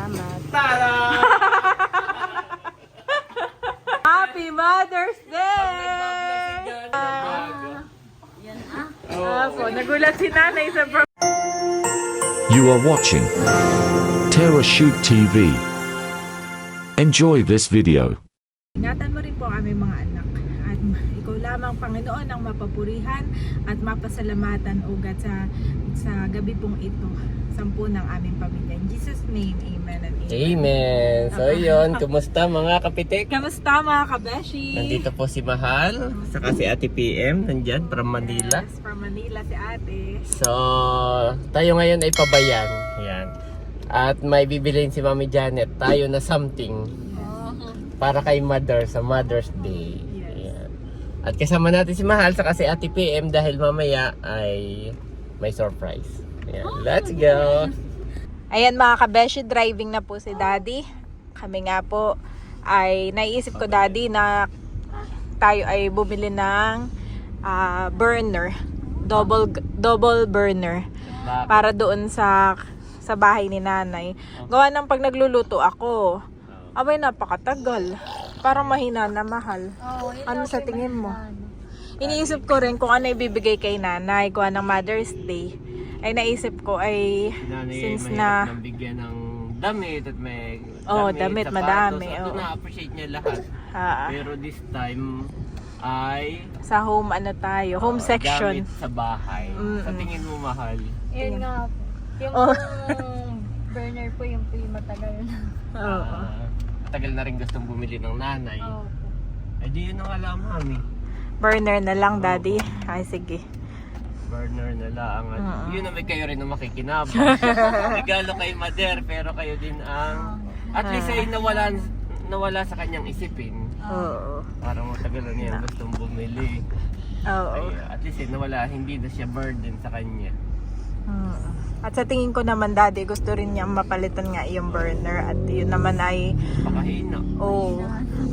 Salamat. Tara! Happy Mother's Day! Opo, nagulat si nanay sa You are watching Terra Shoot TV. Enjoy this video. Ingatan mo rin po ang aming mga anak at ikaw lamang Panginoon ang mapapurihan at mapasalamatan ugat sa gabi pong ito, sampu ng aming pamilya. In Jesus' name, amen and amen. Amen. So yun, kumusta mga kapitik? Kamusta mga kabeshi? Nandito po si Mahal, saka si Ate PM, nandyan, from Manila. Yes, from Manila si ate. So, tayo ngayon ay pabayan. Yan. At may bibiliin si Mami Janet tayo na something para kay Mother sa Mother's Day. Yan. At kasama natin si Mahal saka si Ate PM dahil mamaya ay may surprise. Yan. Let's go! Ayan mga kabeshi, driving na po si Daddy. Kami nga po ay naisip ko Daddy na tayo ay bumili ng burner. Double burner. Para doon sa bahay ni nanay. Gawa ng pag nagluluto ako, abay napakatagal. Parang mahina na mahal. Ano sa tingin mo? Iniisip ko rin kung ano ibibigay kay nanay, kung anong Mother's Day. Ay naisip ko ay since na nang bigyan ng damit at may damit sapatos, madami. at doon na-appreciate niya lahat. Pero this time ay Sa home home section. gamit sa bahay. Sa tingin mo Mahal? Yun nga po. Yung burner po yung matagal na. Oo. Matagal na rin gustong bumili ng nanay. Ay di yun ang alam Mami. Burner na lang Daddy. Ay sige. Burner na lang. Yun naman kayo rin na makikinabang. Regalo kay Mother pero kayo din ang at least ay nawala sa kanyang isipin. Oo. Parang matagal na niya gustong bumili. Oo. Ay, at least nawala, hindi na siya burden sa kanya. At sa tingin ko naman Daddy, gusto rin niya mapalitan nga yung burner at yun naman ay Pakahina.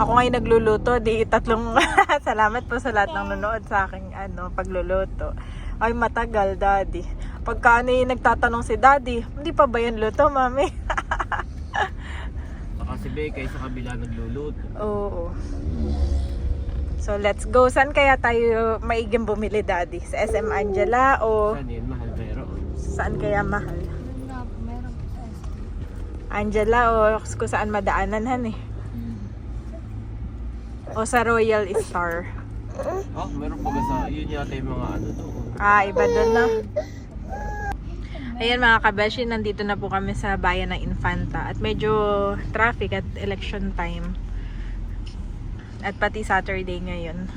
ako ngayon nagluluto, di tatlong salamat po sa lahat ng nanonood sa aking pagluluto. Ay matagal Daddy. Pagka nagtatanong si Daddy, hindi pa ba yan luto Mami? Saka si Bekay sa kabila nagluluto. Oo. So let's go. Saan kaya tayo maiging bumili Daddy? Sa SM Angela o Saan yun Mahal pero? saan kaya mahal? Yun nga po, meron po tayo. Angela o kung saan madaanan han eh. O sa Royal Star. Oh, meron pa sa yun yata yung mga ano doon. Iba doon na. Ayan mga kabeshi, nandito na po kami sa bayan ng Infanta. At medyo traffic at election time. At pati Saturday ngayon.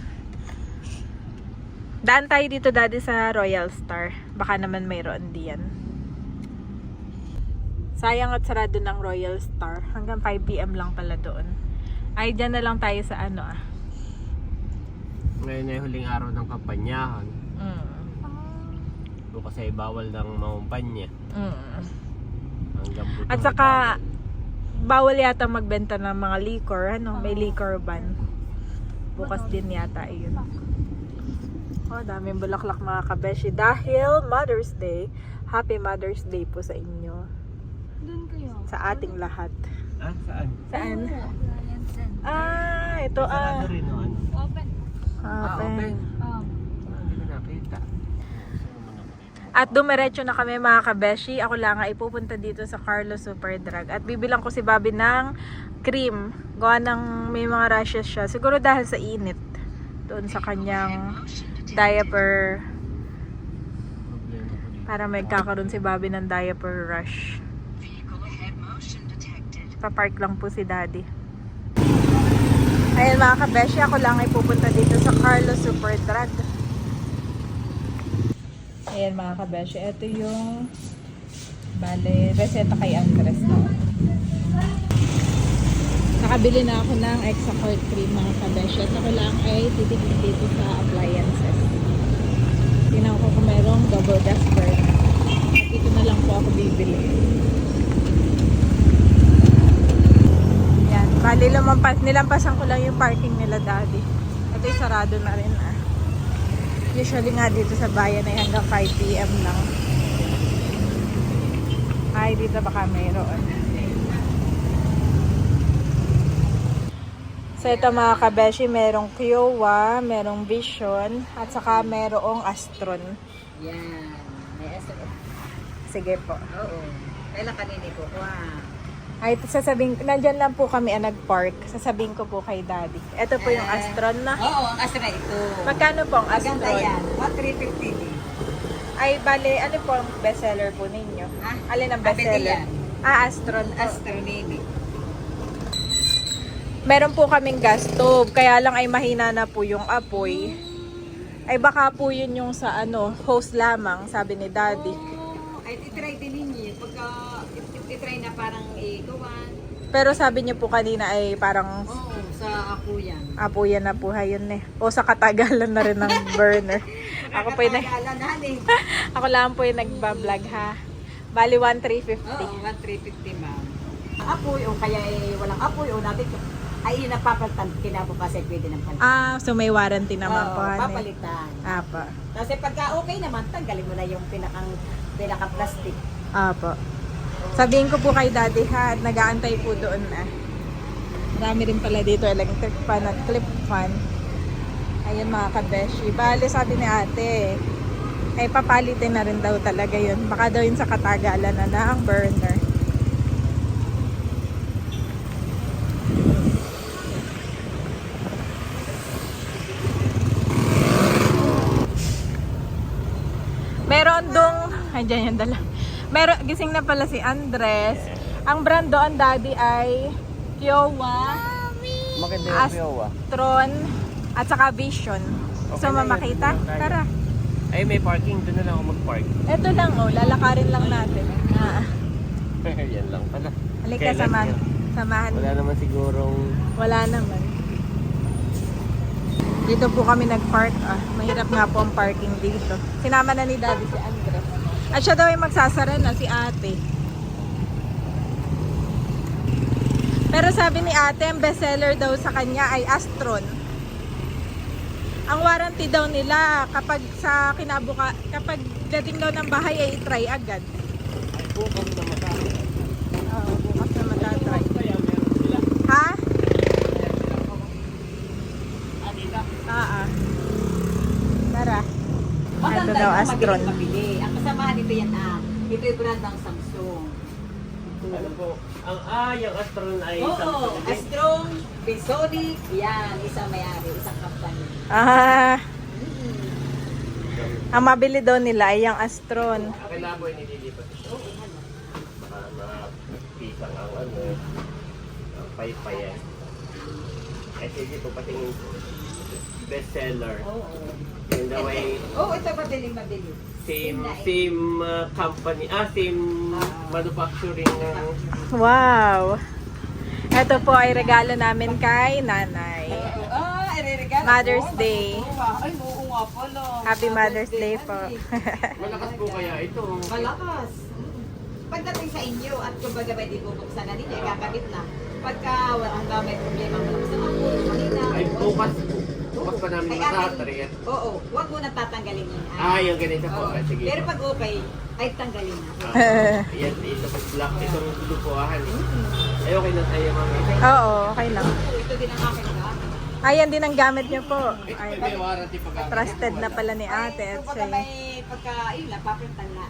Daan tayo dito Daddy sa Royal Star. Baka naman mayroon diyan. Sayang at sarado ng Royal Star. Hanggang 5 PM lang pala doon. Ay, dyan na lang tayo sa Ngayon ay huling araw ng kampanyahan. Bukas ay bawal ng mamumpanya. Hanggang buto. At saka bawal yata magbenta ng mga liquor, may liquor ban. Bukas din yata yun. Daming bulaklak mga kabeshi dahil Mother's Day. Happy Mother's Day po sa inyo. Doon kayo. Sa ating lahat. Saan? Saan? Ito Sarado rin o ano? Open. Open. Hindi ko nakita. At dumiretso na kami mga kabeshi. Ako lang ay pupunta dito sa Carlos Superdrug. At bibilang ko si Bobby ng cream. Gawa ng may mga rashes siya. Siguro dahil sa init. Doon sa kanyang diaper. Para may kakaroon si Bobby ng diaper rush. Papark lang po si Daddy. Ayan mga kabeshi. Ako lang ay pupunta dito sa Carlos Superdrug. Ayan mga kabeshi, ito yung reseta kay Andres na. Nakabili na ako ng Exacort cream mga kabeshi. At ako lang ay titigil dito sa appliances. Tingnan ko kung mayroong double duster. At ito na lang po ako bibili. Ayan, bali nilampasan ko lang yung parking nila Daddy. Ito yung sarado na rin Usually nga dito sa bayan ay hanggang 5 PM lang. Ay, dito baka mayroon. So ito mga kabeshi, merong Kiowa, merong Vision, at saka merong Astron. Yan. May SO. Sige po. Oo. Kailan kanini ko? Wow. Ay, sasabihin, nandyan lang po kami nag-park. Sasabihin ko po kay Daddy. Ito po yung Astron na. Oo, ang Astra ito. Magkano po ang Maganda Astron? yan. 1,350. Ay, bale, ano po ang bestseller po ninyo? Ah, Alin ang Abete bestseller? yan. Astron po. Astronomy. Meron po kaming gas stove, kaya lang ay mahina na po yung apoy. Ay baka po yun yung sa hose lamang, sabi ni Daddy. Oh, ay titry din ninyo. Pagka titry na parang ikuwan. Pero sabi niyo po kanina ay parang Oo, sa ako yan. apoyan na po yun eh. O sa katagalan na rin ng burner. Ako po yung ako lang po yung nagba-vlog ha. Bali 1,350. Oo, 1,350 ma'am. Apoy o kaya walang apoy o natin ay napapalitan kinabukasan pwede ng palitan. Ah, so may warranty naman po. Oo, Ano? papalitan. Apa. Kasi pagka okay naman, tanggalin mo na yung pinaka-plastic. Apa. Sabihin ko po kay Daddy ha, at nag-aantay po doon na. Marami rin pala dito electric fan at clip fan. Ayun mga kabeshi. Bale sabi ni ate, ay papalitin na rin daw talaga yun. Baka daw yun sa katagalan na ang burner. Meron dong, ay dyan yung dala. Meron, gising na pala si Andres. Ang brand doon, Daddy, ay Kiowa, Maganda yung Kiowa. Astron, at saka Vision. Okay So, na yun, mamakita? doon tayo. Tara. Ay, may parking. Doon na lang ako mag-park. Ito lang, lalakarin lang natin. Yan lang pala. Halika, Kailan samahan. yun? Samahan. Wala naman sigurong... Wala naman. Dito po kami nag-park. Mahirap nga po ang parking dito. Sinama na ni Daddy si Andres. At siya daw ay magsasara na si ate. Pero sabi ni ate, ang bestseller daw sa kanya ay Astron. Ang warranty daw nila kapag kapag dating daw ng bahay ay i-try agad. Ay, bukas na matapos. Oo, bukas na matatry. Ha? Tara. Maganda Ito daw, yung Astron. mabili. Ang kasamahan nito yan ito yung brand ng Samsung. Ano po? Yung Astron ay Oo, Samsung din. Astron, Visonic, yan, isang may-ari, isang company. Ang mabili daw nila ay yung Astron. Kailangan po nililipat ito. Baka mapisang ang ang paypayan. Eh, sige po, patingin po. Bestseller. Oo. Yun daw ay Ito mabili. same company, same manufacturing ng... Wow! Ito po ay regalo namin kay nanay. Ireregalo. Mother's Day. Ay, oo nga pala. Happy Mother's Day po. Malakas po kaya ito. Malakas. Pagdating sa inyo at kumbaga ba di bubuksan na ninyo, kakabit na. Pagka hanggang may problema malakas na ako, mahina. Ay, bukas po. Bukas pa namin Ay, ate. matatry. Oo, huwag mo nang tatanggalin yun. Yung ganito po. Oo. Sige Pero po. pag okay, ay tanggalin na. Yan, ito po black. Itong lupuahan. Ay, okay na tayo mga. Oo, okay lang. Ito din ang akin ba? Ayan din ang gamit niyo po. Ay, May warranty pa gamit. trusted na pala ni ate at Kumbaga siya. may pagka, yun lang, paprintan na.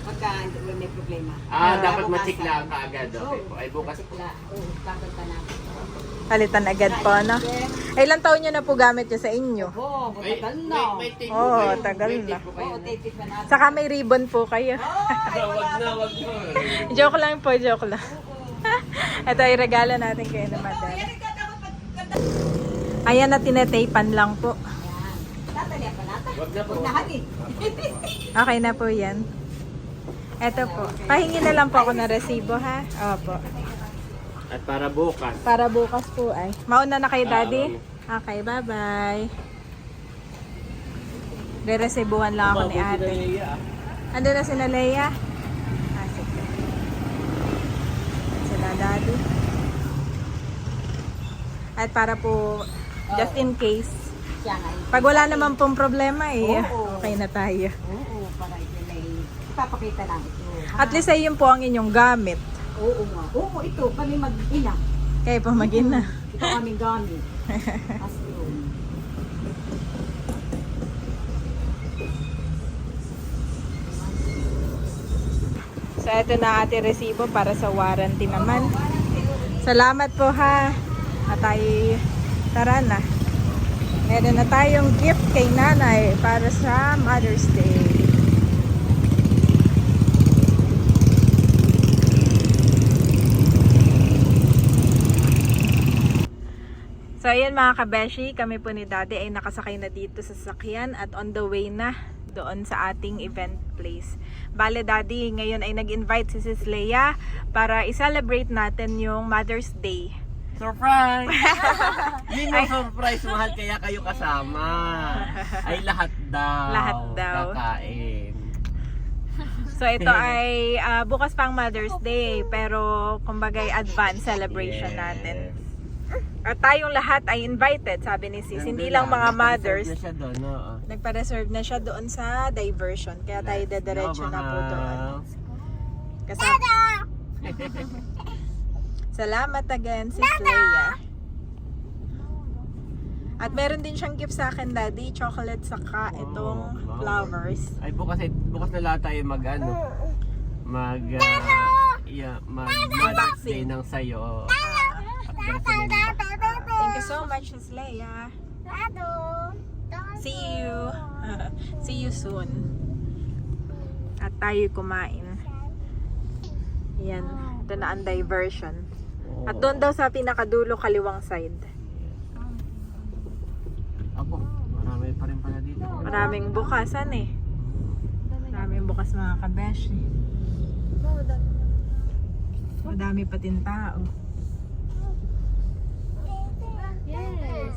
Pagka may problema. Dapat Bukasan. ma-check lang kaagad. Okay po. Ay, bukas po. Oo, paprintan na. Palitan agad po, no? Ay, ilang taon niyo na po gamit niyo sa inyo? Oo, matagal na. May tape po Oo, kayo. tagal May na. tape po kayo. Oo, tape pa natin. Saka may ribbon po kayo. Wag na. Joke lang po, joke lang. Ito ay regalo natin kayo na mother. Ayan na, tinetaypan lang po. Ayan. Tatali pa natin. Wag na po. Huwag na hati. Okay na po yan. Ito po. Pahingi na lang po ako ng resibo, ha? Opo. At para bukas. Para bukas po ay. Mauna na kay Daddy? Okay, bye-bye. Re-resibuhan lang ako ni ate. Ando na si Leia? Sige. Sila Daddy. At para po, just in case, Siya nga. pag wala naman pong problema Oo. okay na tayo. Oo, para ito may ipapakita lang ito. At least ay yun po ang inyong gamit. Oo nga. Oo, ito kami mag-ina. Kayo pamagin na. Ito aming gamit. As room. So, ito na ating resibo para sa warranty naman. Salamat po ha. At tayo, tara na. Meron na tayong gift kay nanay para sa Mother's Day. So, ayan mga kabeshi, kami po ni Daddy ay nakasakay na dito sa sasakyan at on the way na doon sa ating event place. Bale, Daddy, ngayon ay nag-invite si Sis Leia para i-celebrate natin yung Mother's Day. Surprise! Yun yung surprise, mahal, kaya kayo kasama. Ay lahat daw. Lahat daw. Kakain. So, ito ay bukas pang Mother's Day, pero kumbaga advance celebration natin. At tayong lahat ay invited, sabi ni Sis. Hindi lang mga mothers. Na siya doon, oo. Nagpa-reserve na siya doon sa diversion. Kaya tayo dediretso na po doon. Kasama. Salamat again, Sis Leia. At meron din siyang gift sa akin, Daddy. Chocolate saka itong flowers. Ay bukas na lahat tayo mag Mother's Day ng sayo. Thank you so much, Sis Leia. See you. See you soon. At tayo kumain. Yan. Ito na ang diversion. At doon daw sa pinakadulo kaliwang side. Ako, marami pa rin pala dito. Maraming bukasan eh. Maraming bukas mga kabeshi. Madami pa din tao. Yes.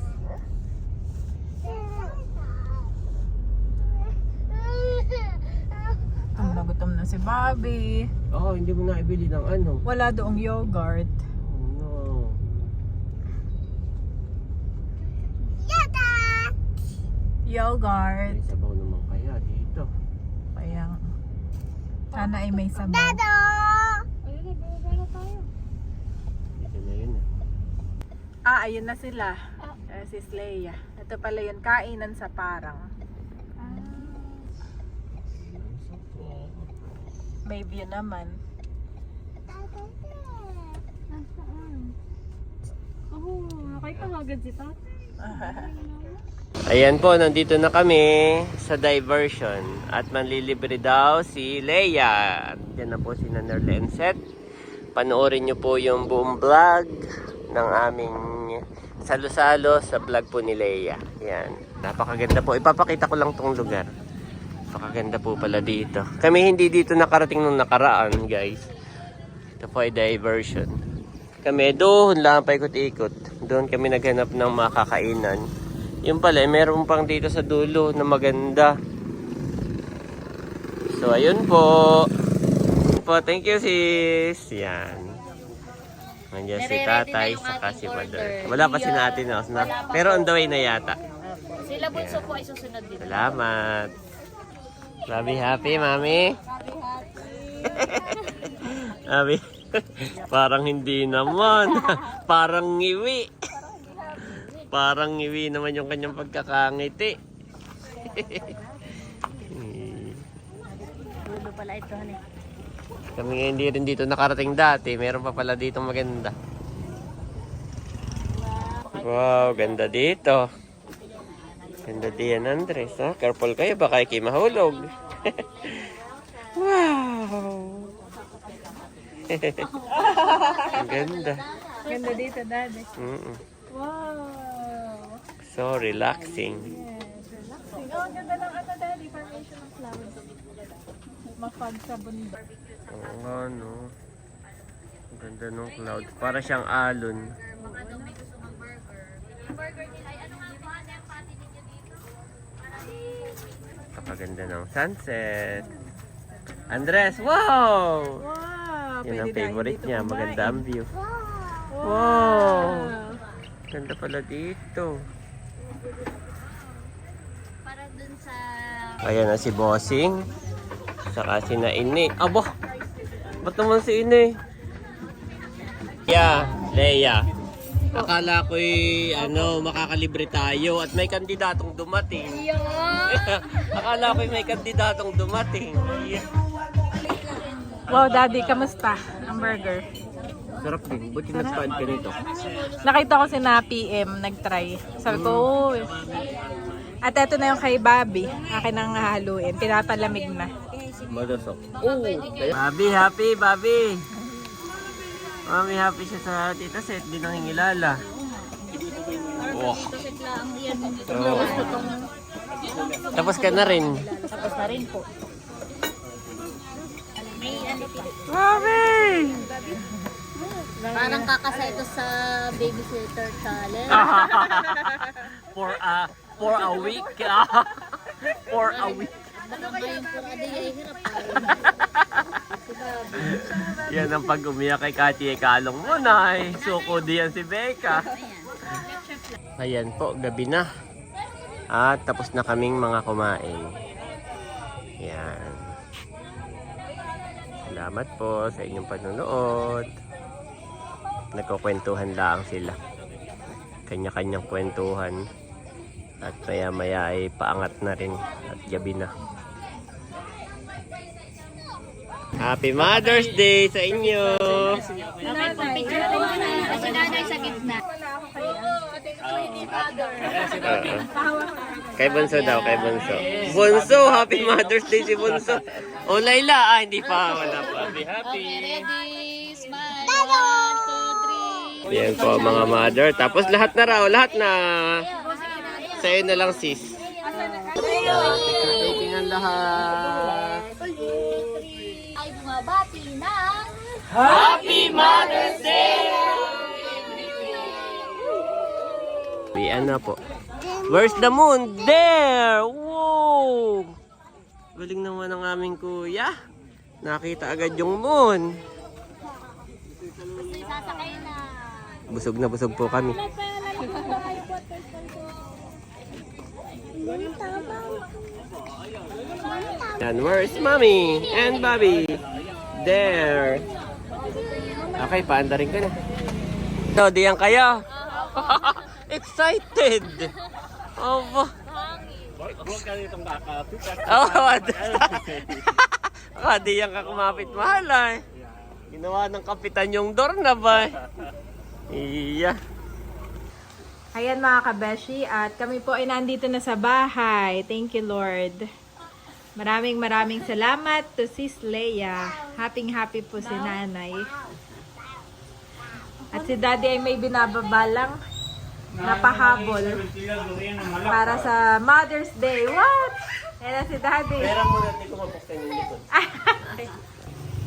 Gutom na si Bobby. Oo, hindi mo na ibili ng ano. Wala doong yogurt. Oh, no. Yogurt. May sabaw naman kaya dito. Kaya sana ay may sabaw. Ayun na, bababa na tayo. Dito na yun. Ayun na sila. Sis Leia. Ito pala yun, kainan sa parang. May view naman. Nasaan? Oh, nakitawagan si tatay. Ayan po, nandito na kami sa diversion. At manlilibre daw si Leia. Diyan na po si Nanerle and Seth. Panoorin nyo po yung buong vlog ng aming salo-salo sa vlog po ni Leia. Yan. Napakaganda po. Ipapakita ko lang tong lugar. Napakaganda po pala dito. Kami hindi dito nakarating nung nakaraan, guys. Ito po ay diversion. Kami doon lang paikot-ikot. Doon kami naghanap ng makakainan. Yung pala, meron pang dito sa dulo na maganda. So, ayun po. Thank you, sis. Yan. Nandiyan si tatay, saka si mother. Wala pa si natin, no? Pero on the way na yata. Sila bunso po ay susunod din. Salamat. Mami, happy, mami? Mami, parang hindi naman. Parang ngiwi. Parang ngiwi naman yung kanyang pagkakangiti. Dulo pala ito, honey. Kami hindi rin dito nakarating dati. Meron pa pala dito maganda. Wow, ganda dito. Ganda diyan, Andres. Ha? Careful kayo, baka ikay mahulog. Wow! Ang ganda. Ganda dito, Daddy. Wow! So relaxing. Relaxing. Oh, ang ganda ng Daddy. Formation ng flowers. Mapag sa bundok. Oo nga, no. Ang ganda ng cloud. Para siyang alon. Napakaganda ng sunset. Andres, wow! Wow! Yun ang pwede favorite dito niya. kumain. Maganda ang view. Wow! Wow! Ganda pala dito. Para dun sa... Ayan na si Bossing. Saka si Naini. Aba! Ba't naman si Ini? Yeah, Leia. Akala ko'y makakalibre tayo at may kandidatong dumating. Akala ko'y may kandidatong dumating. Wow, Daddy, kamusta ang burger? Sarap din. Buti nag-spad ka nito. Nakita ko si na PM, nag-try. Sabi ko, "Uy." At eto na yung kay Bobby. Akin ang hahaluin. Pinapalamig na. Madasok. Bobby, happy, Bobby. Mami, happy siya sa Tita Set. Di nangingilala. Oh. Tapos ka na rin. Tapos na rin po. Bobby! Parang kakasa ito sa babysitter challenge. For a week. For a week. Baka ngayon po adi ay hirap. Yan ang pag umiyak kay Kati ay kalong mo na eh. Suko diyan si Becca. Ayan po, gabi na. At tapos na kaming mga kumain. Yan. Salamat po sa inyong panonood. Nagkukwentuhan lang sila. Kanya-kanyang kwentuhan. At maya-maya ay paangat na rin. At gabi na. Happy Mother's Day sa inyo! Kasi nanay sa gitna. Kay Bunso daw, kay Bunso. Bunso, Happy Mother's Day si Bunso. O Layla, hindi pa, wala pa. Happy, happy. Ready, smile. 1, 2, 3. Yan po mga mother. Tapos lahat na raw, lahat na. Sa'yo na lang sis. Taking ang lahat. Ay bumabati ng Happy Mother's Day! Ayan na po. Where's the moon? There! Wow! Galing naman ang aming kuya. Nakita agad yung moon. sasakay na. Busog na busog po kami. And where's Mommy and Bobby? There. Okay, paanda rin ka na. So, diyan kayo. Excited. Oh, diyan ka kumapit mahal ay. Ginawa ng kapitan yung door na ba? Iya. Ayan mga kabeshi, at kami po ay nandito na sa bahay. Thank you, Lord. Maraming salamat to Sis Leia. Happy po si Nanay. At si Daddy ay may binababalang napahabol para sa Mother's Day. What? Ayan na si Daddy. Pera mo natin kung mapuksan yung likod.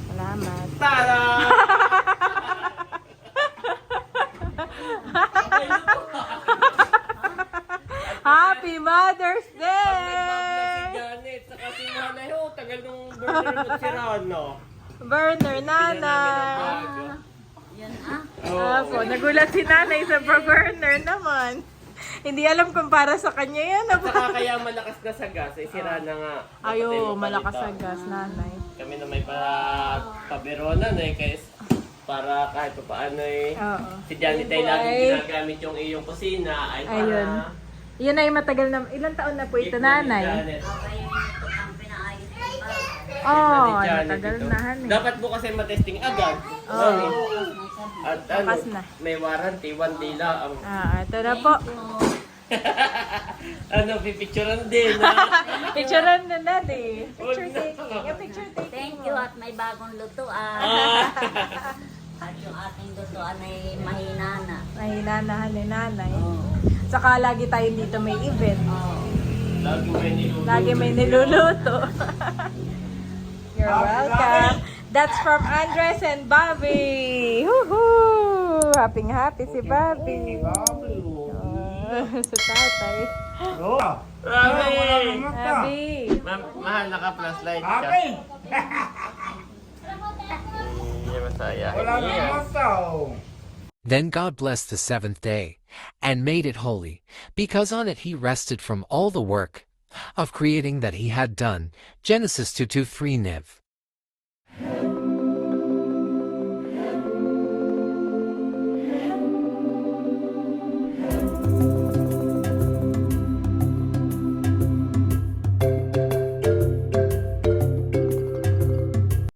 Salamat. Tara! Happy Mother's Si Day! Janet, saka si Nanay, oh, tagal nung burger mo si Rano. Burner, Nanay. Yan Apo, nagulat si Nanay sa burner naman. Hindi alam kung para sa kanya yan. Saka kaya malakas na sa gas, eh, si Rana nga. Ayo, malakas sa gas, Nanay. Kami na may paberonan eh, kaya para kahit pa paano eh. Oo. Si Janet ay lagi Ay. ginagamit yung iyong kusina ay para... Ayun. Yan ay matagal na, ilang taon na po ito, Nanay? Oh, Ni Janet matagal ito. na, Han. Dapat bukas ay matesting agad. Oo. At Bukas na. may warranty, 1 day lang. Ito na po. Pipicturean din. Picturean na natin. Picture taking. Picture taking. Thank you at may bagong lutuan. At yung ating lutuan ay mahina na. Mahina ni Nanay. Saka lagi tayo dito may event. Lagi may niluluto. You're welcome. That's from Andres and Bobby. Woohoo! Happy si Bobby. Sa tatay. Bobby. Mahal, naka-flashlight ka. Masaya. Then God blessed the seventh day, and made it holy, because on it he rested from all the work of creating that he had done. Genesis 2:2-3 Niv.